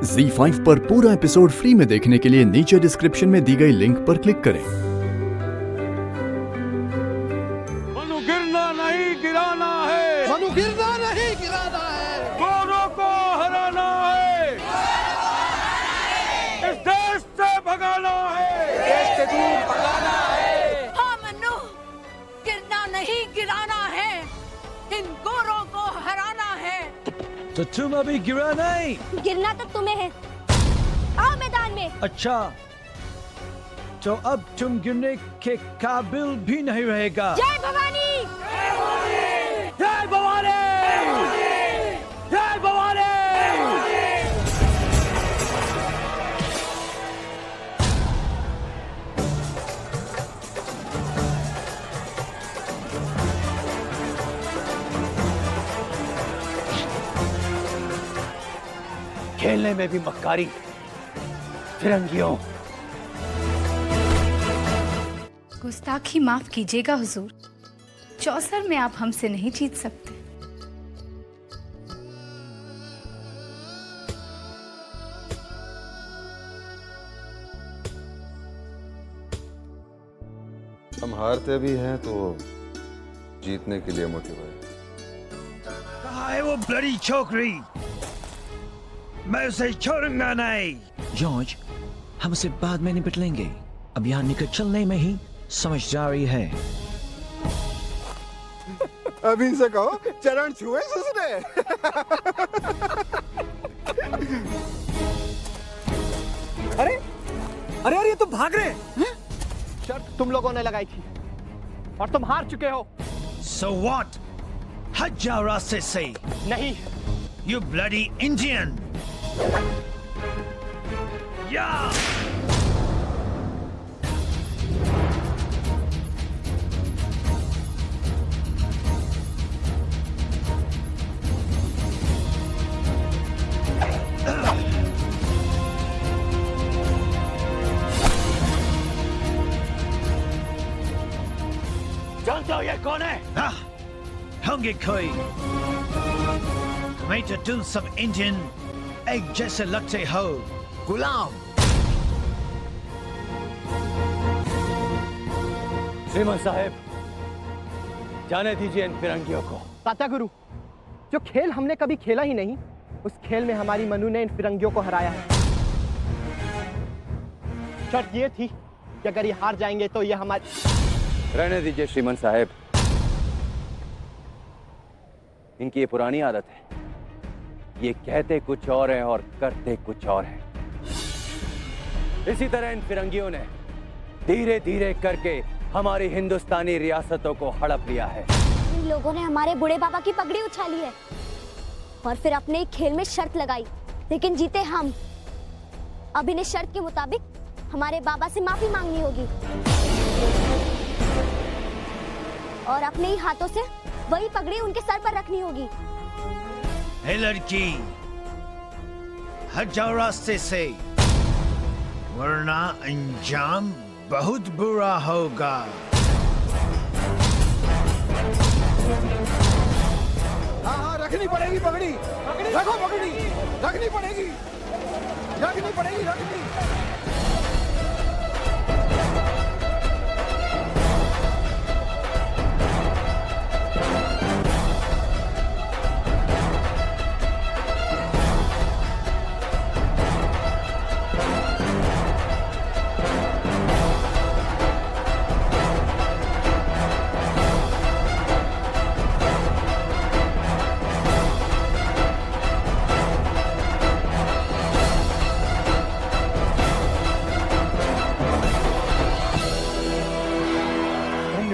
ZEE5 पर पूरा episode free में देखने के लिए नीचे डिस्क्रिप्शन में दी गई लिंक पर क्लिक करें। मनु गिरना नहीं गिराना है, मनु गिरना नहीं गिराना है, गोरों को हराना है, इस देश से भगाना है, देश से दूर भगाना है। हाँ मन्नू, गिरना नहीं गिराना है, इन गोरों को हराना है। तो तुम अभी गिरा नहीं? गिरना तो तुम्हें है। आओ मैदान में। अच्छा, तो अब तुम गिरने के काबिल भी नहीं रहेगा। जय भवानी। जय भवानी! जय भवानी! खेलने में भी मक्कारी, फिरंगियों। गुस्ताखी माफ कीजिएगा हुजूर, चौसर में आप हमसे नहीं जीत सकते। हम हारते भी हैं तो जीतने के लिए मोटिव है। कहाँ है वो ब्लडी छोकरी? मैं उसे छोड़ूंगा नहीं। जॉर्ज, हम उसे बाद में निपट लेंगे। अब यहाँ निकल चलने में ही समझदारी है। अभी से कहो चरण छुए उसने। अरे अरे अरे, ये तो भाग रहे हैं। शर्त तुम लोगों ने लगाई थी और तुम हार चुके हो। So what? हट जाओ रास्ते से। नहीं, You bloody Indian! Yeah! जानते हो ये कौन है? Ah! होंगे कोई। तुम्हें तो तुम सब इंडियन एक जैसे लगते हो। गुलाम। श्रीमान साहब, जाने दीजिए इन फिरंगियों को। तात्या गुरु, जो खेल हमने कभी खेला ही नहीं, उस खेल में हमारी मनु ने इन फिरंगियों को हराया है। शर्त ये थी कि अगर ये हार जाएंगे तो ये हमारे। रहने दीजिए श्रीमान साहब, इनकी ये पुरानी आदत है। ये कहते कुछ और है और करते कुछ और है। इसी तरह इन फिरंगियों ने धीरे धीरे करके हमारी हिंदुस्तानी रियासतों को हड़प लिया है। इन लोगों ने हमारे बूढ़े बाबा की पगड़ी उछाली है और फिर अपने एक खेल में शर्त लगाई, लेकिन जीते हम। अब इन्हें शर्त के मुताबिक हमारे बाबा से माफी मांगनी होगी और अपने ही हाथों से वही पगड़ी उनके सर पर रखनी होगी। हे लड़की, हट जाओ रास्ते से, वरना अंजाम बहुत बुरा होगा। हाँ हाँ, रखनी पड़ेगी पगड़ी। रखो पगड़ी, रखनी पड़ेगी, रखनी पड़ेगी, रखनी।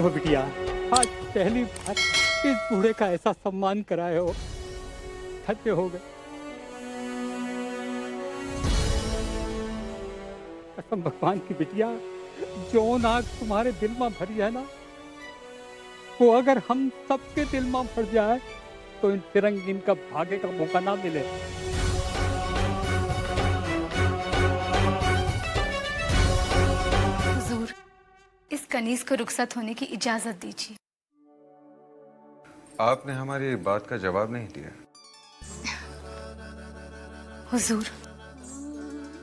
हो बिटिया, आज पहली बार इस बूढ़े का ऐसा सम्मान कराए हो, धन्य हो गए। कसम भगवान की बिटिया, जो नाग तुम्हारे दिल में भरी है ना, वो अगर हम सबके दिल में भर जाए तो इन फिरंगीन का भागे का मौका ना मिले। हुजूर, इस कनीज को रुखसत होने की इजाजत दीजिए। आपने हमारी बात का जवाब नहीं दिया। हुजूर,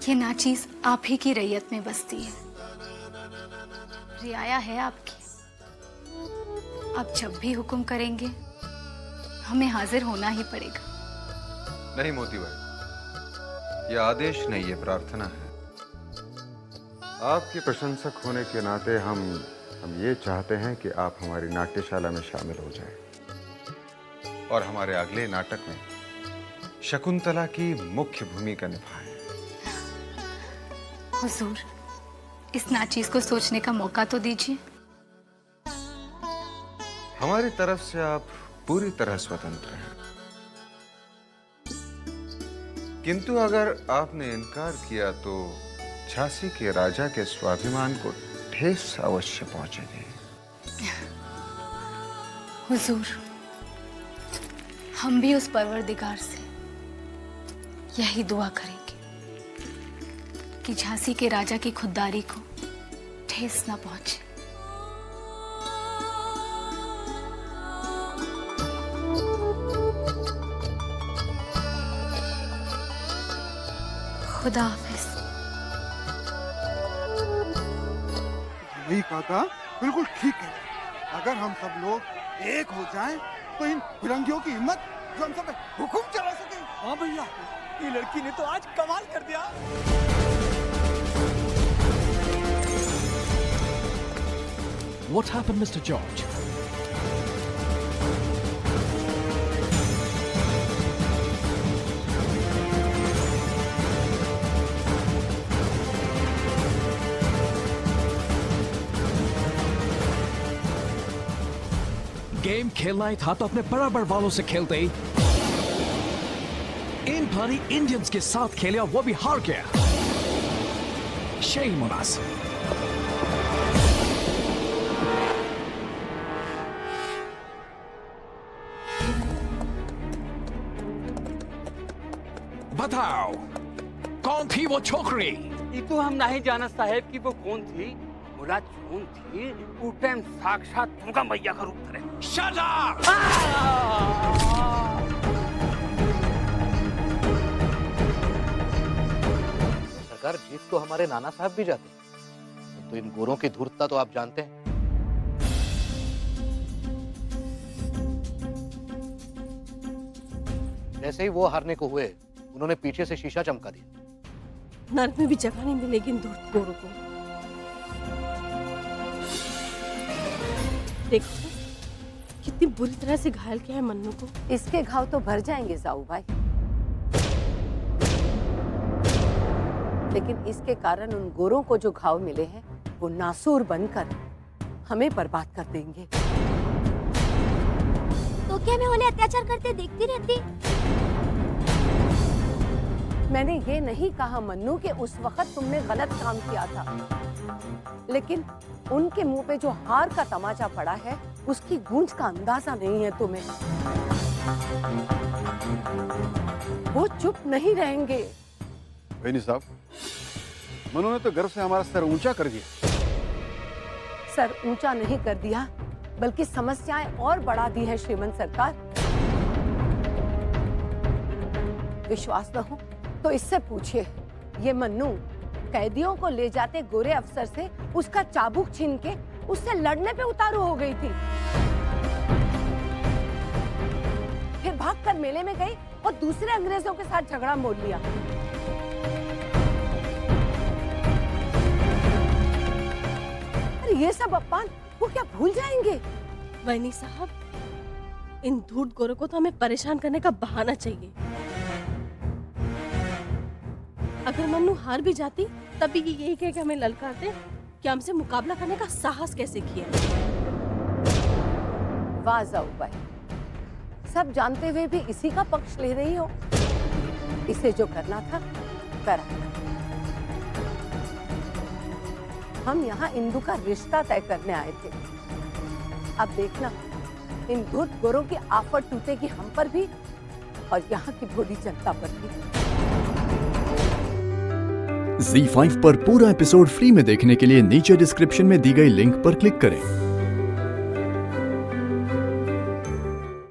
ये नाचीज आप ही की रैयत में बसती है, रियाया है आपकी। आप जब भी हुक्म करेंगे हमें हाजिर होना ही पड़ेगा। नहीं मोती भाई, ये आदेश नहीं, ये प्रार्थना है। आपके प्रशंसक होने के नाते हम ये चाहते हैं कि आप हमारी नाट्यशाला में शामिल हो जाएं और हमारे अगले नाटक में शकुंतला की मुख्य भूमिका निभाएं। हुजूर, इस नाचीज को सोचने का मौका तो दीजिए। हमारी तरफ से आप पूरी तरह स्वतंत्र हैं, किंतु अगर आपने इनकार किया तो झांसी के राजा के स्वाभिमान को ठेस अवश्य पहुंचेगी। हुजूर, हम भी उस परवरदिगार से यही दुआ करेंगे कि झांसी के राजा की खुददारी को ठेस न पहुंचे। खुदा हाफिज। वही काका बिल्कुल ठीक है। अगर हम सब लोग एक हो जाएं, तो इन फिरंगियों की हिम्मत जो हम सब पे हुक्म चला सके। हाँ भैया, ये लड़की ने तो आज कमाल कर दिया। What happened, Mr. George? Game खेलना ही था तो अपने बराबर वालों से खेलते। इन भारी इंडियंस के साथ खेले और वो भी हार गया। Shame on us. बताओ, कौन थी वो छोकरी? ये तो हम नहीं जाना साहेब कि वो कौन थी। मुराद कौन थी? उस टाइम साक्षात दुर्गा मैया का रूप धरे। Shut up! सरकार, जीत तो हमारे नाना साहब भी जाते, तो इन गोरों की धूर्तता तो आप जानते हैं। जैसे ही वो हारने को हुए, उन्होंने पीछे से शीशा चमका दिया। नर्क में भी जगह नहीं मिलेगी इन धूर्त गोरों को। देखो कितनी बुरी तरह से घायल किया है मन्नू को। इसके घाव तो भर जाएंगे जाऊ भाई, लेकिन इसके कारण उन गोरों को जो घाव मिले हैं वो नासूर बनकर हमें बर्बाद कर देंगे। तो क्या मैं उन्हें अत्याचार करते देखती रहती? मैंने ये नहीं कहा मन्नू कि उस वक्त तुमने गलत काम किया था, लेकिन उनके मुंह पे जो हार का तमाचा पड़ा है उसकी गूंज का अंदाजा नहीं है तुम्हें। वो चुप नहीं रहेंगे। बहनी साहब, मनु ने तो गर्व से हमारा सर ऊंचा कर दिया। सर ऊंचा नहीं कर दिया, बल्कि समस्याएं और बढ़ा दी है श्रीमंत सरकार। विश्वास न हो तो इससे पूछिए, ये मन्नू कैदियों को ले जाते गोरे अफसर से उसका चाबुक छीन के उससे लड़ने पे उतारू हो गई थी। फिर भागकर मेले में गई और दूसरे अंग्रेजों के साथ झगड़ा मोल लिया। अरे ये सब अपमान वो क्या भूल जाएंगे? वैनी साहब, इन धूर्त गोरों को तो हमें परेशान करने का बहाना चाहिए। अगर मन्नू हार भी जाती तब भी यही कह के हमें ललकारते कि हमसे मुकाबला करने का साहस कैसे किया। वाह जाऊ भाई, सब जानते हुए भी इसी का पक्ष ले रही हो। इसे जो करना था करा। हम यहाँ इंदु का रिश्ता तय करने आए थे। अब देखना, इन धूर्त गोरों की आफत टूटेगी हम पर भी और यहाँ की भोली जनता पर भी। Z5 पर पूरा एपिसोड फ्री में देखने के लिए नीचे डिस्क्रिप्शन में दी गई लिंक पर क्लिक करें।